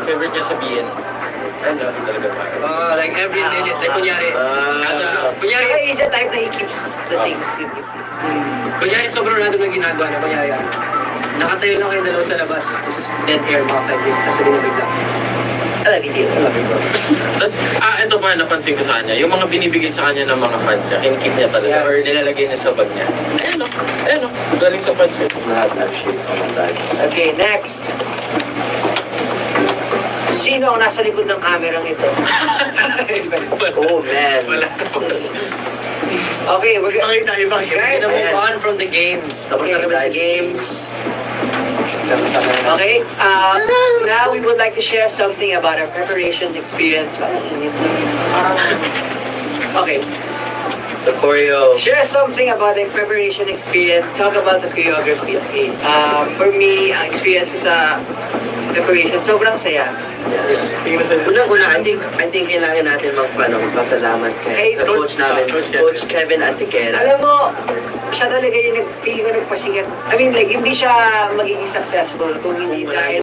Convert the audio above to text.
favorite niya sabihin. Ano, talaga ba? Like every minute, like kunyari, kunyari, Kaya he's the type that he keeps the things. kunyari sobrang random na ginagawa na, kunyari, nakatayo lang kayo dalawa sa labas, tapos dead air mga 5 minutes, sasabihin na bigla. I love you, bro. Tapos, ito pa, napansin ko sa kanya, yung mga binibigay sa kanya ng mga fans niya, kinikip niya talaga, or nilalagay niya sa bag niya. Ayun o, galing sa fans niya. Lahat ng shit on my bag. Okay, next. Sino ang nasa likod ng kamerang ito? Oh, man. Wala. Okay, we're gonna... Guys, Guys, move on from the games. Tapos na Okay, kami sa guys. games. Sama-sama na. Okay, now we would like to share something about our preparation experience. Okay, So, choreo. share something about the preparation experience. Talk about the choreography. Okay, for me, ang experience ko sa preparation, sobrang saya. Yes. Unang-una, I think kailangan natin magpasalamat kay sa coach namin, Coach Kevin Antiquera. Alam mo, siya talaga yung feeling ko nagpasingat. I mean, like, hindi siya magiging successful kung hindi dahil